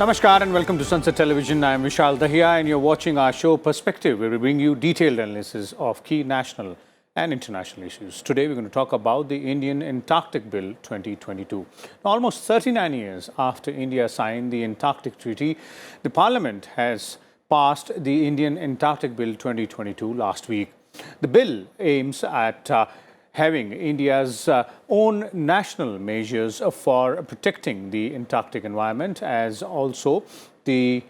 Namaskar and welcome to Sansad Television. I am Vishal Dahiya and you're watching our show Perspective, where we bring you detailed analysis of key national and international issues. Today we're going to talk about the Indian Antarctic Bill 2022. Almost 39 years after India signed the Antarctic Treaty, the Parliament has passed the Indian Antarctic Bill 2022 last week. The bill aims at having India's own national measures for protecting the Antarctic environment, as also the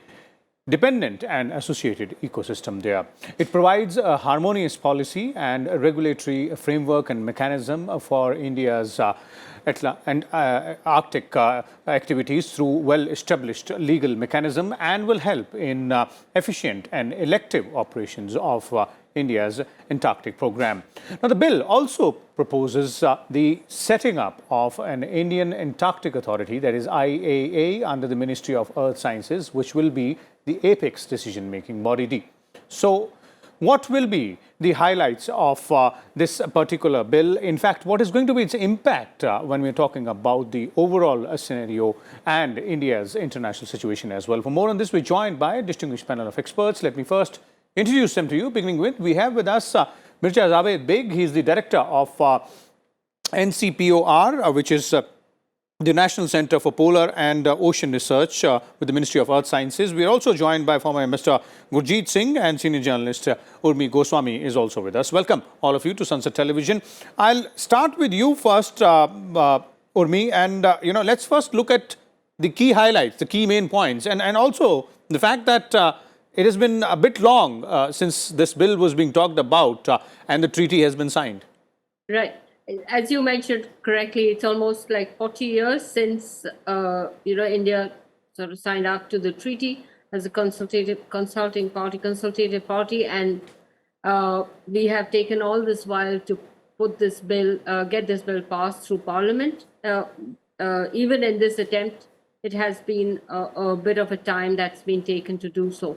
dependent and associated ecosystem there. It provides a harmonious policy and a regulatory framework and mechanism for India's Arctic activities through well-established legal mechanism, and will help in efficient and elective operations of India's Antarctic Programme. Now, the bill also proposes the setting up of an Indian Antarctic Authority, that is IAA, under the Ministry of Earth Sciences, which will be the apex decision-making body. So, what will be the highlights of this particular bill? In fact, what is going to be its impact when we're talking about the overall scenario and India's international situation as well? For more on this, we're joined by a distinguished panel of experts. Let me first introduce them to you, beginning with, we have with us Mirza Javed Beg. He's the director of NCPOR, which is the National Center for Polar and Ocean Research with the Ministry of Earth Sciences. We are also joined by former Mr. Gurjeet Singh, and senior journalist Urmi Goswami is also with us. Welcome, all of you, to Sansad Television. I'll start with you first, Urmi, and let's first look at the key highlights, the key main points, and also the fact that it has been a bit long since this bill was being talked about and the treaty has been signed. Right. As you mentioned correctly, it's almost like 40 years since India sort of signed up to the treaty as a consultative party, and we have taken all this while to put this bill, get this bill passed through Parliament. Even in this attempt, it has been a bit of a time that's been taken to do so.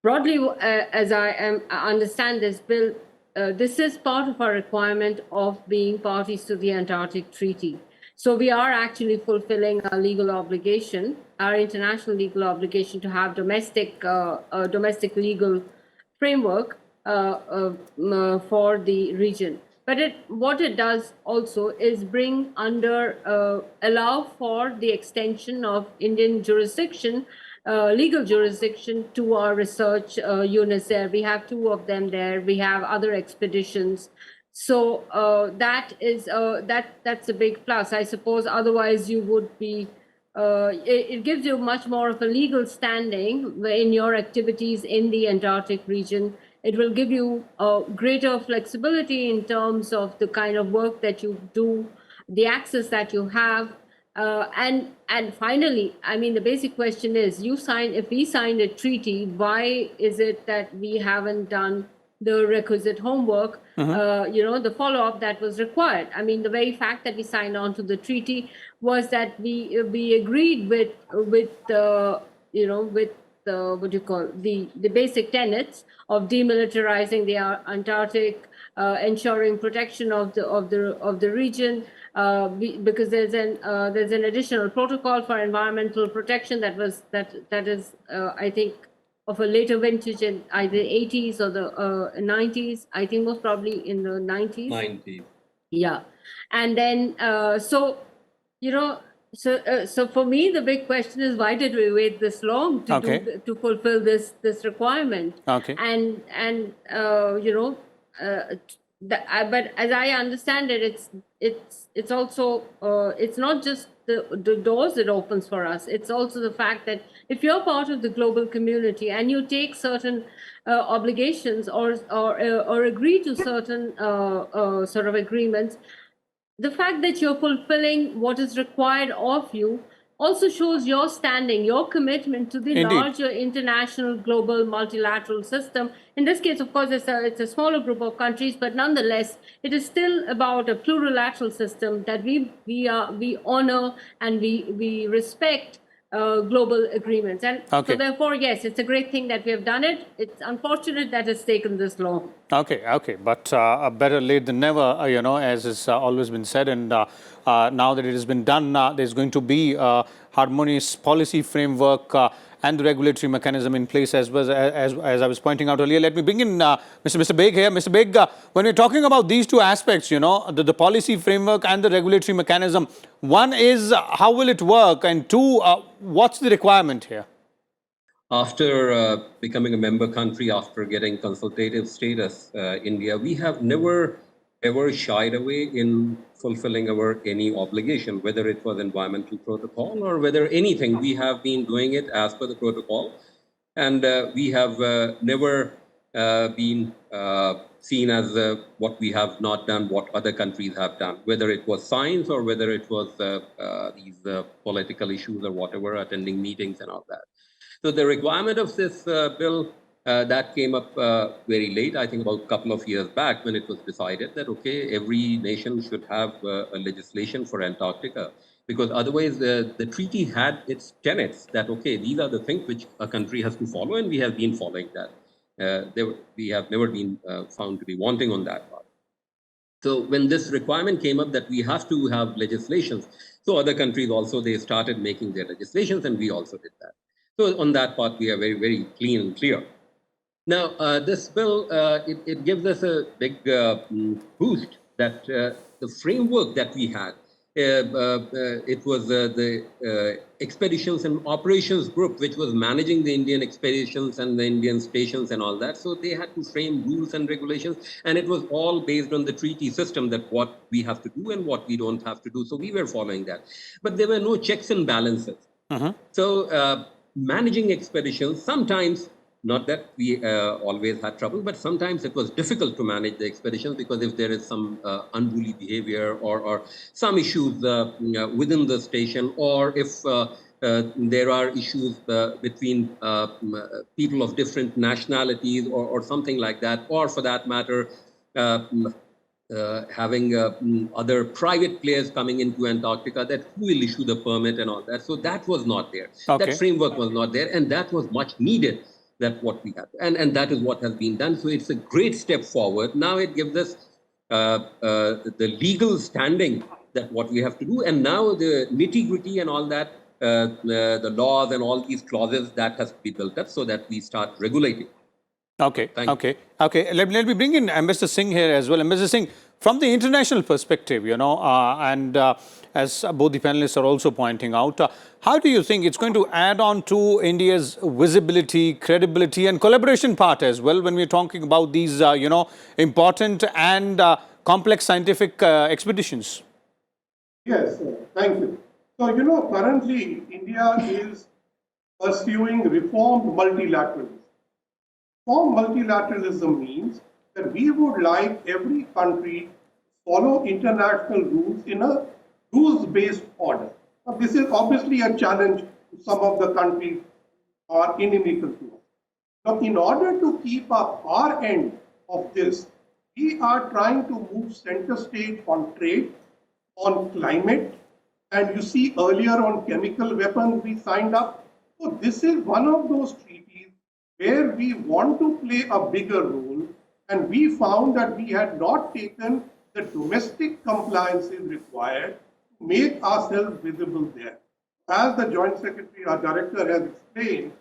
Broadly, as I understand this bill, this is part of our requirement of being parties to the Antarctic Treaty. So we are actually fulfilling our legal obligation, our international legal obligation, to have domestic legal framework for the region. But what it does also is bring under, allow for the extension of Indian jurisdiction, legal jurisdiction, to our research units there. We have 2 of them there. We have other expeditions. So that is that's a big plus, I suppose. Otherwise, you would be. It gives you much more of a legal standing in your activities in the Antarctic region. It will give you greater flexibility in terms of the kind of work that you do, the access that you have. And finally, I mean, the basic question is, if we signed a treaty, why is it that we haven't done the requisite homework, the follow-up that was required? I mean, the very fact that we signed on to the treaty was that we agreed with the basic tenets of demilitarizing the Antarctic, ensuring protection of the region, because there's an additional protocol for environmental protection that is I think of a later vintage in either 80s or the 90s. I think most probably in the 90s. 90. Yeah, and then So for me, the big question is, why did we wait this long to fulfill this requirement? Okay. But as I understand it, it's also it's not just the doors it opens for us. It's also the fact that if you're part of the global community and you take certain obligations or agree to certain sort of agreements, the fact that you're fulfilling what is required of you also shows your standing, your commitment to the Indeed. larger international global multilateral system. In this case, of course, it's a smaller group of countries, but nonetheless, it is still about a plurilateral system that we honor and we respect global agreements. And so therefore, yes, it's a great thing that we have done it. It's unfortunate that it's taken this long. Okay, but better late than never, as has always been said. And now that it has been done, there's going to be harmonious policy framework and the regulatory mechanism in place as well as I was pointing out earlier. Let me bring in Mr. Beg here. Mr. Beg, when we're talking about these two aspects, the policy framework and the regulatory mechanism, one is how will it work, and two, what's the requirement here? After becoming a member country, after getting consultative status, India, we have never ever shied away in fulfilling our any obligation, whether it was environmental protocol or whether anything. We have been doing it as per the protocol, and we have never been seen as what we have not done, what other countries have done, whether it was science or whether it was these political issues or whatever, attending meetings and all that. So the requirement of this bill that came up very late, I think about a couple of years back, when it was decided that, okay, every nation should have a legislation for Antarctica, because otherwise the treaty had its tenets that, okay, these are the things which a country has to follow, and we have been following that. We have never been found to be wanting on that part. So when this requirement came up that we have to have legislations, so other countries also, they started making their legislations, and we also did that. So on that part, we are very, very clean and clear. Now, this bill, it gives us a big boost that the framework that we had, it was the Expeditions and Operations Group, which was managing the Indian expeditions and the Indian stations and all that. So they had to frame rules and regulations, and it was all based on the treaty system, that what we have to do and what we don't have to do. So we were following that. But there were no checks and balances. So managing expeditions, sometimes, not that we always had trouble, but sometimes it was difficult to manage the expeditions, because if there is some unruly behavior or some issues within the station, or if there are issues between people of different nationalities or something like that, or for that matter, having other private players coming into Antarctica, that who will issue the permit and all that. So that was not there. Okay. That framework was not there, and that was much needed, that what we have. And that is what has been done. So it's a great step forward. Now it gives us the legal standing that what we have to do. And now the nitty-gritty and all that, the laws and all these clauses, that has to be built up so that we start regulating. Okay. Let me bring in Ambassador Singh here as well. Ambassador Singh, from the international perspective, and as both the panelists are also pointing out, how do you think it's going to add on to India's visibility, credibility, and collaboration part as well when we're talking about these, important and complex scientific expeditions? Yes, thank you. So, currently India is pursuing reformed multilateralism. Reformed multilateralism means that we would like every country to follow international rules in a rules-based order. Now, this is obviously a challenge to some of the countries who are inimical to us. Now, in order to keep up our end of this, we are trying to move center stage on trade, on climate, and you see earlier on chemical weapons we signed up. So this is one of those treaties where we want to play a bigger role, and we found that we had not taken the domestic compliances required to make ourselves visible there. As the Joint Secretary, our Director has explained,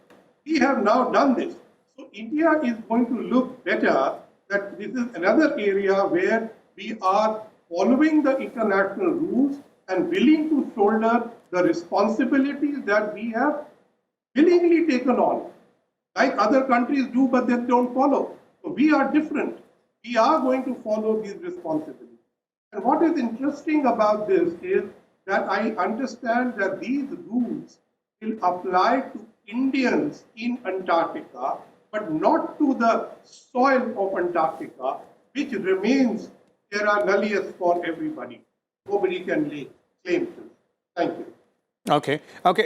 we have now done this. So India is going to look better, that this is another area where we are following the international rules and willing to shoulder the responsibilities that we have willingly taken on, like other countries do, but they don't follow. So we are different. We are going to follow these responsibilities. And what is interesting about this is that I understand that these rules will apply to Indians in Antarctica, but not to the soil of Antarctica, which remains terra nullius for everybody. Nobody can claim to. Thank you. Okay.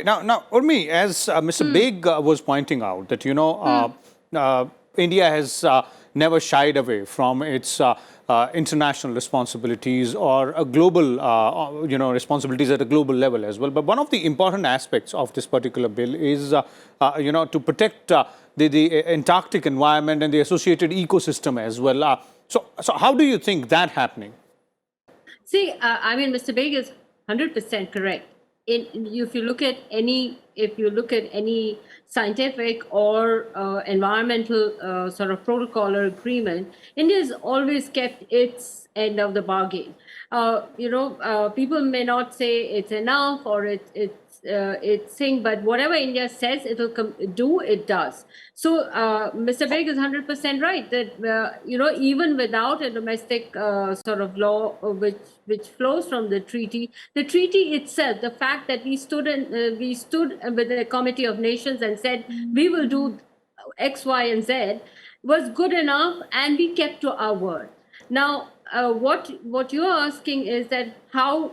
Now, Urmi, as Mr. Beg was pointing out, that India has never shied away from its international responsibilities or a global, responsibilities at a global level as well. But one of the important aspects of this particular bill is, to protect the Antarctic environment and the associated ecosystem as well. So how do you think that happening? See, Mr. Beg is 100% correct. if you look at any scientific or environmental sort of protocol or agreement, India has always kept its end of the bargain. People may not say it's enough or it's thing, but whatever India says it'll do, it does. So Mr. Beg is 100% right that even without a domestic sort of law which flows from the treaty itself, the fact that we stood with the Committee of Nations and said we will do X, Y, and Z was good enough, and we kept to our word. Now, what you're asking is that how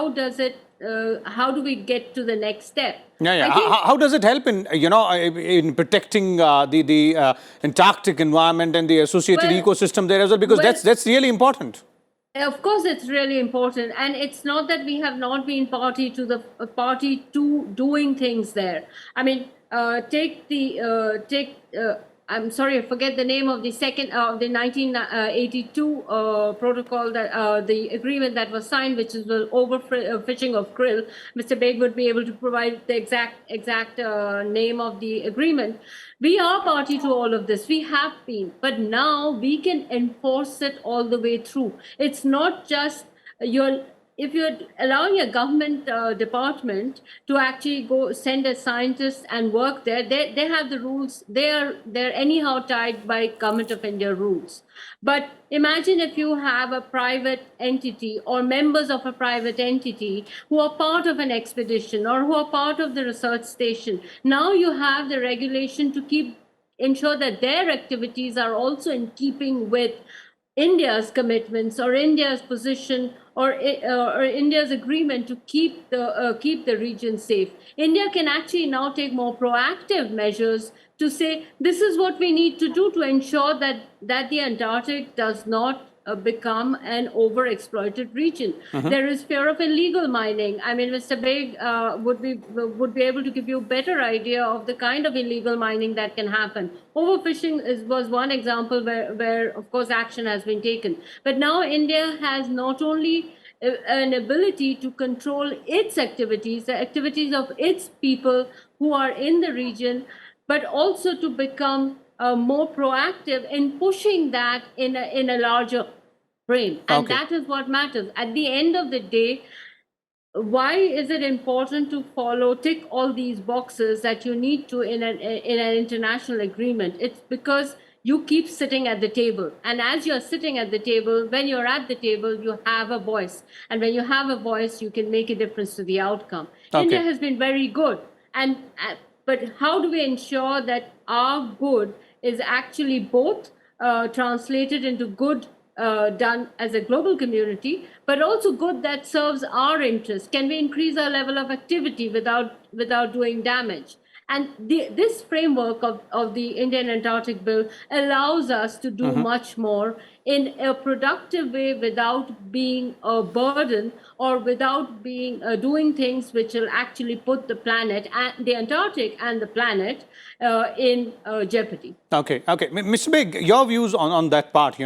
do we get to the next step? Yeah. How does it help in protecting the Antarctic environment and the associated ecosystem there as well? Because that's really important. Of course, it's really important, and it's not that we have not been party to doing things there. I mean, I'm sorry, I forget the name of the the 1982 protocol, that the agreement that was signed, which is the overfishing of krill. Mr. Beg would be able to provide the exact name of the agreement. We are party to all of this. We have been, but now we can enforce it all the way through. It's not just if you're allowing a government department to actually go send a scientist and work there, they have the rules. They're anyhow tied by Government of India rules. But imagine if you have a private entity or members of a private entity who are part of an expedition or who are part of the research station. Now you have the regulation to ensure that their activities are also in keeping with India's commitments or India's position or India's agreement to keep the region safe. India can actually now take more proactive measures to say this is what we need to do to ensure that the Antarctic does not become an overexploited region. There is fear of illegal mining. I mean, Mr. Beg would be able to give you a better idea of the kind of illegal mining that can happen. Overfishing was one example where of course action has been taken. But now India has not only an ability to control its activities, the activities of its people who are in the region, but also to become more proactive in pushing that in a larger frame. And that is what matters. At the end of the day, why is it important to tick all these boxes that you need to in an international agreement? It's because you keep sitting at the table. And as you're sitting at the table, when you're at the table, you have a voice. And when you have a voice, you can make a difference to the outcome. India has been very good. But how do we ensure that our good is actually both translated into good done as a global community, but also good that serves our interests? Can we increase our level of activity without doing damage? And this framework of the Indian Antarctic Bill allows us to do much more in a productive way without being a burden or without doing things which will actually put the planet, and the Antarctic and the planet in jeopardy. Okay. Mr. Beg, your views on that part,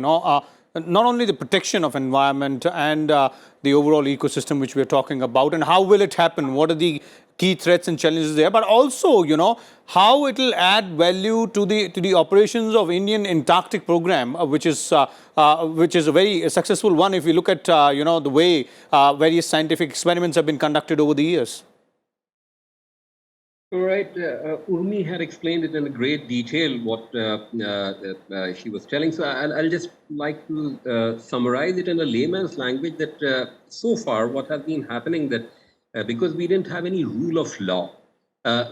not only the protection of environment and the overall ecosystem which we're talking about, and how will it happen? What are the key threats and challenges there? But also, how it will add value to the operations of Indian Antarctic Programme, which is a very successful one if you look at the way various scientific experiments have been conducted over the years. All right. Urmi had explained it in great detail what she was telling. So I'll just like to summarize it in a layman's language that so far what has been happening that because we didn't have any rule of law,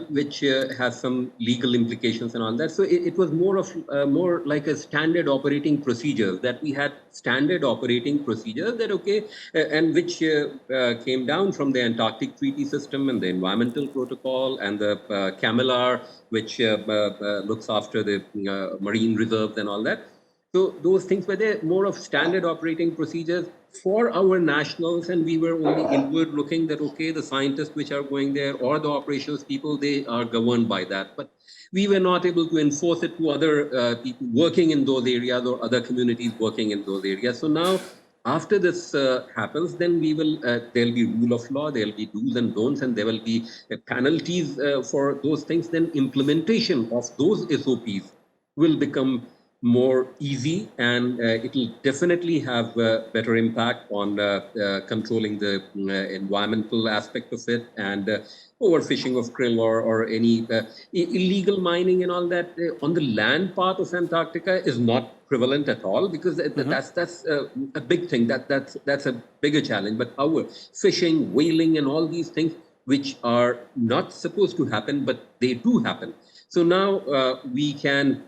which has some legal implications and all that. So it was more like a standard operating procedure, that we had standard operating procedures that, and which came down from the Antarctic Treaty system and the environmental protocol and the CAMLR, which looks after the marine reserves and all that. So those things were there, more of standard operating procedures for our nationals, and we were only inward looking that, the scientists which are going there or the operations people, they are governed by that. But we were not able to enforce it to other people working in those areas or other communities working in those areas. So now After this happens, then we will there'll be rule of law, there'll be do's and don'ts, and there will be penalties for those things. Then implementation of those SOPs will become more easy, and it will definitely have better impact on controlling the environmental aspect of it, and overfishing of krill or any illegal mining and all that on the land part of Antarctica is not prevalent at all, because that's a big thing. That's a bigger challenge. But our fishing, whaling, and all these things which are not supposed to happen, but they do happen. So now we can.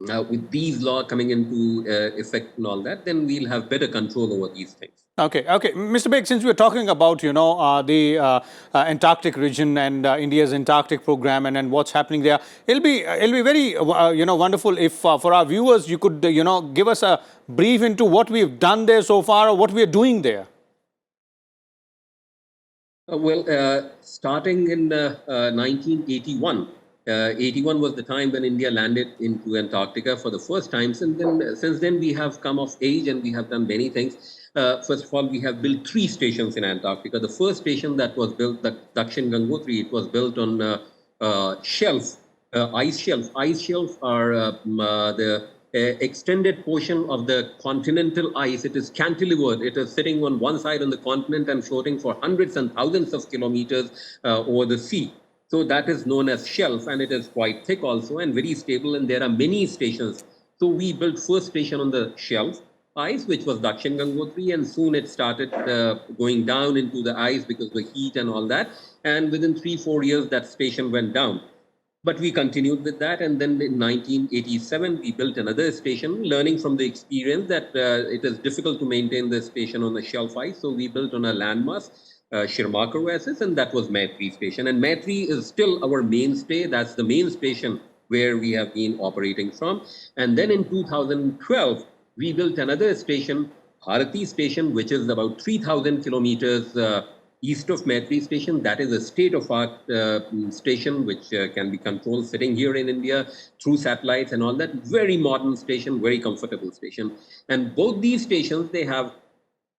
With these law coming into effect and all that, then we'll have better control over these things. Okay, okay, Mr. Beg, since we're talking about the Antarctic region and India's Antarctic program and what's happening there, it'll be very wonderful if for our viewers you could give us a brief into what we've done there so far or what we're doing there. Starting in 1981. 81 was the time when India landed into Antarctica for the first time. Since then we have come of age and we have done many things. First of all, we have built 3 stations in Antarctica. The first station that was built, the Dakshin Gangotri, it was built on shelf, ice shelf. Ice shelves are the extended portion of the continental ice. It is cantilevered. It is sitting on one side on the continent and floating for hundreds and thousands of kilometers over the sea. So that is known as shelf, and it is quite thick also and very stable, and there are many stations. So we built first station on the shelf ice, which was Dakshin Gangotri, and soon it started going down into the ice because of the heat and all that. And within 3-4 years, that station went down. But we continued with that, and then in 1987, we built another station, learning from the experience that it is difficult to maintain the station on the shelf ice. So we built on a landmass, Shirmakar Oasis, and that was Maitri station. And Maitri is still our mainstay. That's the main station where we have been operating from. And then in 2012, we built another station, Bharati station, which is about 3,000 kilometers east of Maitri station. That is a state-of-art station which can be controlled sitting here in India through satellites and all that. Very modern station, very comfortable station. And both these stations, they have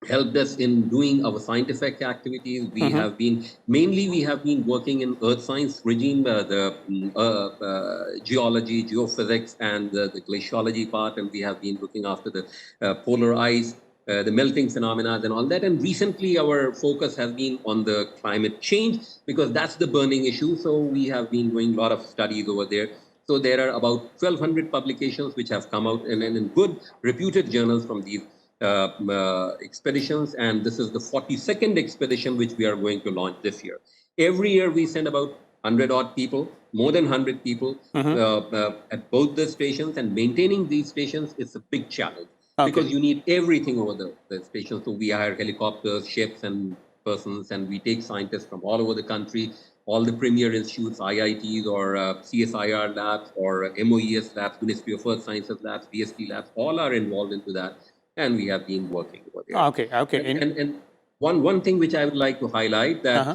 helped us in doing our scientific activities. We have been, mainly we have been working in earth science regime, the geology, geophysics, and the glaciology part, and we have been looking after the polar ice, the melting phenomena and all that. And recently our focus has been on the climate change, because that's the burning issue. So we have been doing a lot of studies over there. So there are about 1,200 publications which have come out in good reputed journals from these expeditions, and this is the 42nd expedition which we are going to launch this year. Every year we send about 100-odd people, more than 100 people at both the stations, and maintaining these stations is a big challenge because you need everything over the stations. So we hire helicopters, ships, and persons, and we take scientists from all over the country. All the premier institutes, IITs or CSIR labs or MOES labs, Ministry of Earth Sciences labs, BST labs, all are involved into that. And we have been working over there. Okay. And one thing which I would like to highlight that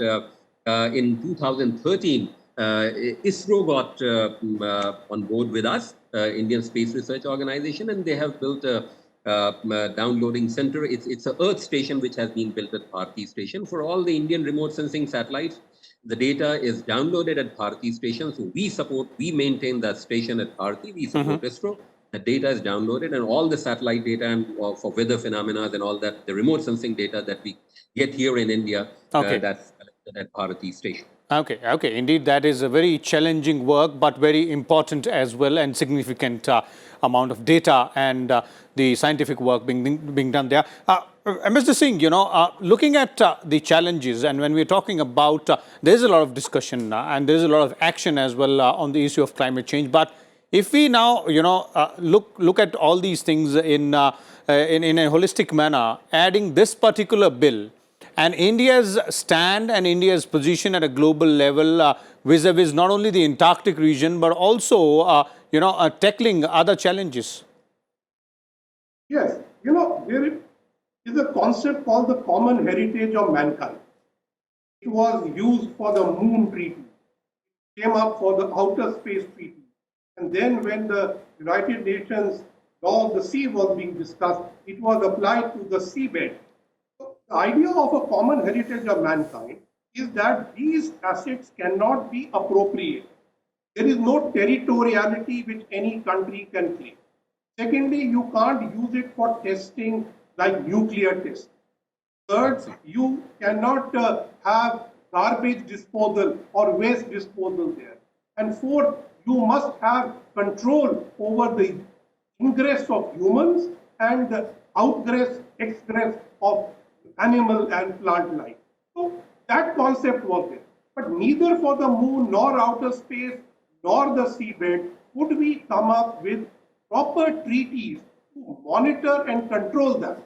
in 2013, ISRO got on board with us, Indian Space Research Organization, and they have built a downloading center. It's an Earth station which has been built at Bharati station for all the Indian remote sensing satellites. The data is downloaded at Bharati station, so we maintain that station at Bharati. We support ISRO. The data is downloaded, and all the satellite data and for weather phenomena and all that, the remote sensing data that we get here in India, that's collected at Bharati station. Okay. Indeed, that is a very challenging work, but very important as well, and significant amount of data and the scientific work being done there. Mr. Singh, looking at the challenges, and when we're talking about, there's a lot of discussion and there's a lot of action as well on the issue of climate change. But if we now, look at all these things in a holistic manner, adding this particular bill and India's stand and India's position at a global level vis-a-vis not only the Antarctic region, but also, tackling other challenges. Yes, there is a concept called the common heritage of mankind. It was used for the Moon Treaty. It came up for the Outer Space Treaty. And then when the United Nations law of the sea was being discussed, it was applied to the seabed. So the idea of a common heritage of mankind is that these assets cannot be appropriated. There is no territoriality which any country can claim. Secondly, you can't use it for testing like nuclear testing. Third, you cannot have garbage disposal or waste disposal there. And fourth, you must have control over the ingress of humans and the outgress, exgress of animal and plant life. So that concept was there. But neither for the moon nor outer space nor the seabed could we come up with proper treaties to monitor and control that.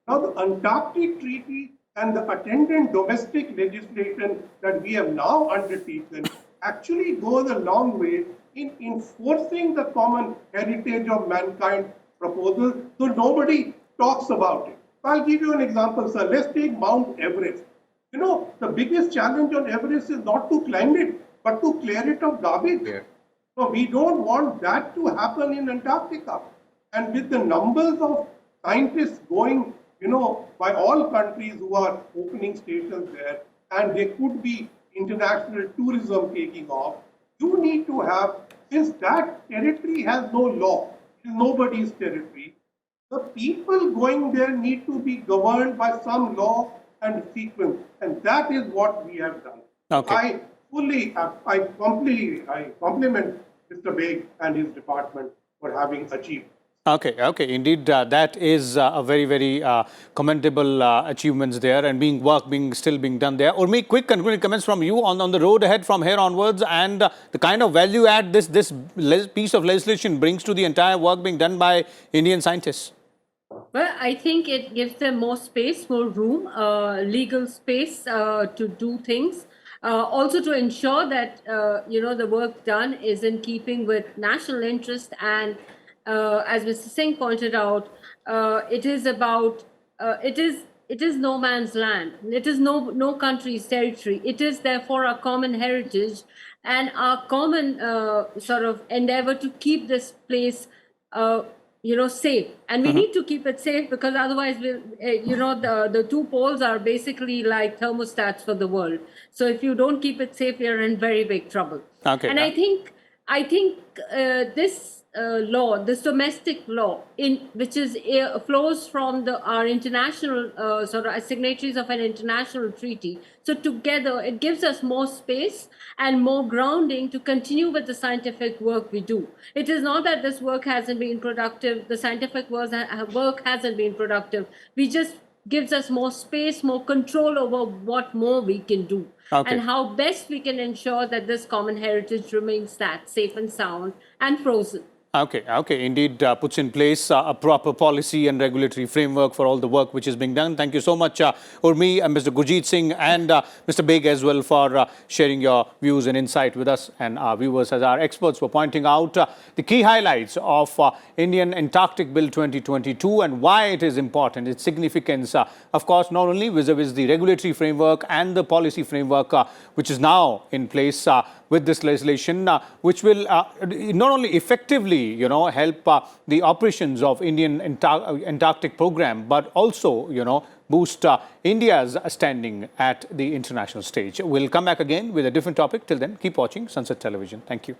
Now, the Antarctic Treaty and the attendant domestic legislation that we have now undertaken actually goes a long way in enforcing the common heritage of mankind proposal, though nobody talks about it. I'll give you an example, sir. Let's take Mount Everest. You know, the biggest challenge on Everest is not to climb it, but to clear it of garbage. Yeah. So we don't want that to happen in Antarctica. And with the numbers of scientists going, by all countries who are opening stations there, and there could be international tourism taking off, you need to have, since that territory has no law, it is nobody's territory, the people going there need to be governed by some law and sequence. And that is what we have done. Okay. I compliment Mr. Beg and his department for having achieved. Okay. Indeed, that is a very, very commendable achievements there, and still being done there. Or make quick concluding comments from you on the road ahead from here onwards, and the kind of value add this piece of legislation brings to the entire work being done by Indian scientists. Well, I think it gives them more space, more room, legal space to do things. Also to ensure that, the work done is in keeping with national interest. And as Mr. Singh pointed out, it is about, it is no man's land. It is no country's territory. It is therefore a common heritage and our common sort of endeavor to keep this place safe. And we need to keep it safe, because otherwise, the two poles are basically like thermostats for the world. So if you don't keep it safe, you're in very big trouble. Okay. And I think this law, this domestic law, which flows from our international sort of signatories of an international treaty. So together, it gives us more space and more grounding to continue with the scientific work we do. It is not that this work hasn't been productive. The scientific work hasn't been productive. We just gives us more space, more control over what more we can do. Okay. And how best we can ensure that this common heritage remains that safe and sound and frozen. Okay. Indeed, puts in place a proper policy and regulatory framework for all the work which is being done. Thank you so much, Urmi and Mr. Gurjeet Singh and Mr. Beg as well for sharing your views and insight with us and our viewers, as our experts were pointing out the key highlights of Indian Antarctic Bill 2022 and why it is important, its significance, of course, not only vis-a-vis the regulatory framework and the policy framework which is now in place with this legislation, which will not only effectively, help the operations of Indian Antarctic Programme, but also, boost India's standing at the international stage. We'll come back again with a different topic. Till then, keep watching Sansad Television. Thank you.